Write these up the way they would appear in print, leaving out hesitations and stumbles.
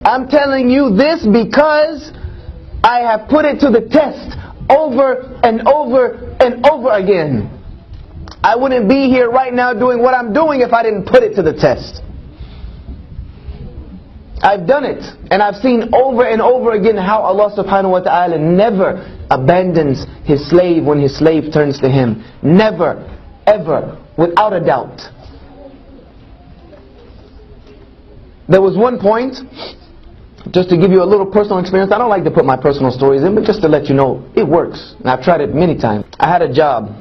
I'm telling you this because I have put it to the test over and over and over again. I wouldn't be here right now doing what I'm doing if I didn't put it to the test. I've done it, and I've seen over and over again how Allah subhanahu wa ta'ala never abandons His slave when His slave turns to Him. Never, ever, without a doubt. There was one point, just to give you a little personal experience. I don't like to put my personal stories in, but just to let you know, it works. And I've tried it many times. I had a job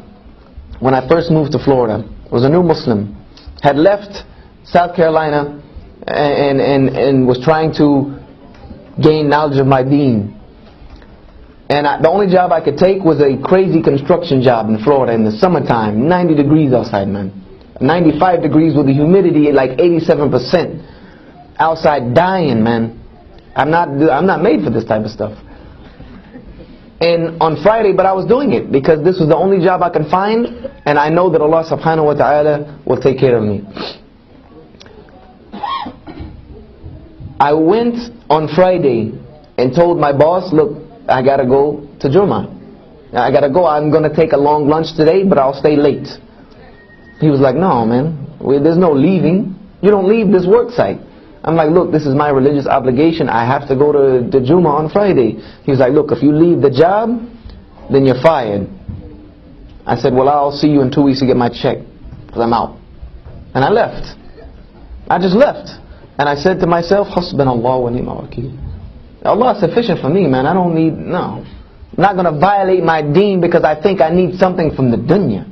when I first moved to Florida. I was a new Muslim. Had left South Carolina and was trying to gain knowledge of my deen. And the only job I could take was a crazy construction job in Florida in the summertime. 90 degrees outside, man. 95 degrees with the humidity at like 87%. Outside dying, man. I'm not made for this type of stuff. And on Friday, but I was doing it because this was the only job I could find, and I know that Allah subhanahu wa ta'ala will take care of me. I went on Friday and told my boss, look, I gotta go to Jummah. I gotta go. I'm gonna take a long lunch today, but I'll stay late. He was like, no, man, there's no leaving. You don't leave this work site. I'm like, look, this is my religious obligation. I have to go to Jummah on Friday. He was like, look, if you leave the job, then you're fired. I said, well, I'll see you in 2 weeks to get my check, because I'm out. And I left. I just left. And I said to myself, Hasbunallah wa ni'mal wakeel. Allah is sufficient for me, man. I don't need, no. I'm not going to violate my deen because I think I need something from the dunya.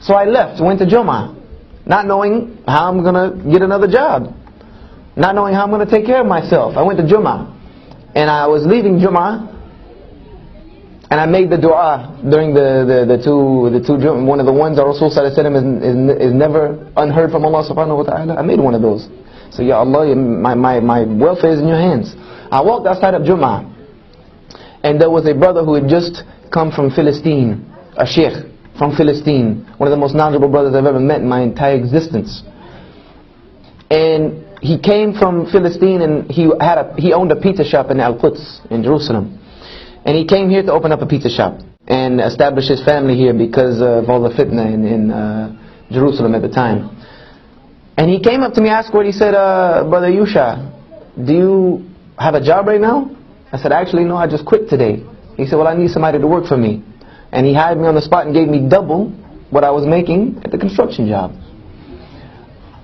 So I left, went to Jummah, not knowing how I'm going to get another job. Not knowing how I'm going to take care of myself. I went to Jummah. And I was leaving Jummah. And I made the dua during the two Jummah. One of the ones that Rasul sallallahu alaihi wasallam is never unheard from Allah subhanahu wa ta'ala. I made one of those. So Ya Allah, my welfare is in your hands. I walked outside of Jummah. And there was a brother who had just come from Philistine. A sheikh from Philistine. One of the most knowledgeable brothers I've ever met in my entire existence. And he came from Philistine, and he owned a pizza shop in Al-Quds in Jerusalem. And he came here to open up a pizza shop and establish his family here because of all the fitna in Jerusalem at the time. And he came up to me afterward. He said, Brother Yusha, do you have a job right now? I said, actually no, I just quit today. He said, well, I need somebody to work for me. And he hired me on the spot and gave me double what I was making at the construction job.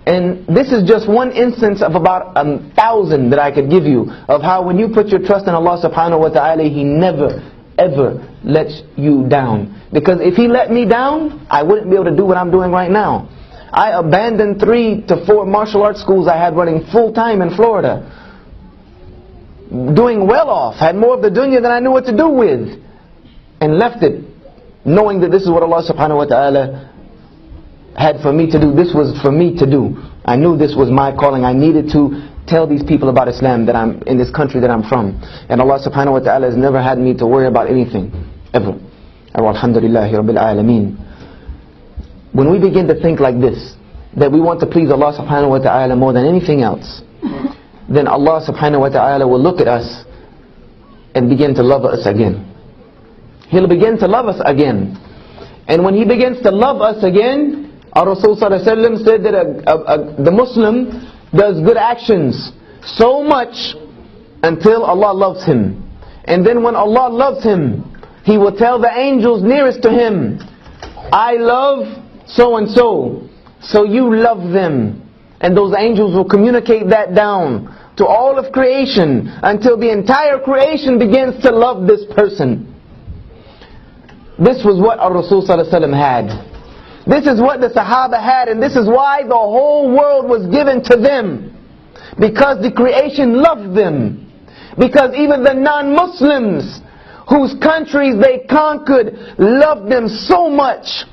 And this is just one instance of about 1,000 that I could give you of how when you put your trust in Allah subhanahu wa ta'ala, He never ever lets you down. Because if He let me down, I wouldn't be able to do what I'm doing right now. I abandoned 3 to 4 martial arts schools I had running full time in Florida. Doing well off, had more of the dunya than I knew what to do with. And left it, knowing that this is what Allah subhanahu wa ta'ala had for me to do. This was for me to do. I knew this was my calling. I needed to tell these people about Islam, that I'm in this country that I'm from. And Allah subhanahu wa ta'ala has never had me to worry about anything, ever. Alhamdulillahi Rabbil Alameen. When we begin to think like this, that we want to please Allah subhanahu wa ta'ala more than anything else, then Allah subhanahu wa ta'ala will look at us and begin to love us again. He'll begin to love us again. And when He begins to love us again, our Rasul sallallahu alaihi wasallam said that the Muslim does good actions so much until Allah loves him. And then when Allah loves him, He will tell the angels nearest to him, I love so and so, so you love them. And those angels will communicate that down to all of creation until the entire creation begins to love this person. This was what our Rasul sallallahu alaihi wasallam had. This is what the Sahaba had, and this is why the whole world was given to them. Because the creation loved them. Because even the non-Muslims, whose countries they conquered, loved them so much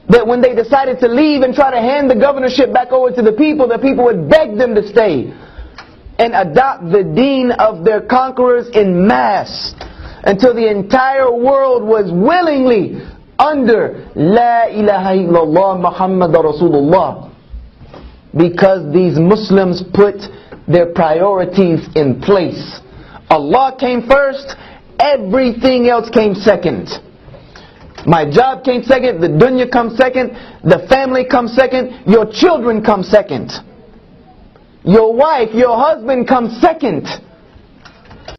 that when they decided to leave and try to hand the governorship back over to the people would beg them to stay and adopt the deen of their conquerors in mass, until the entire world was willingly under La ilaha illallah Muhammad Rasulullah. Because these Muslims put their priorities in place. Allah came first, everything else came second. My job came second, the dunya comes second, the family comes second, your children come second. Your wife, your husband comes second.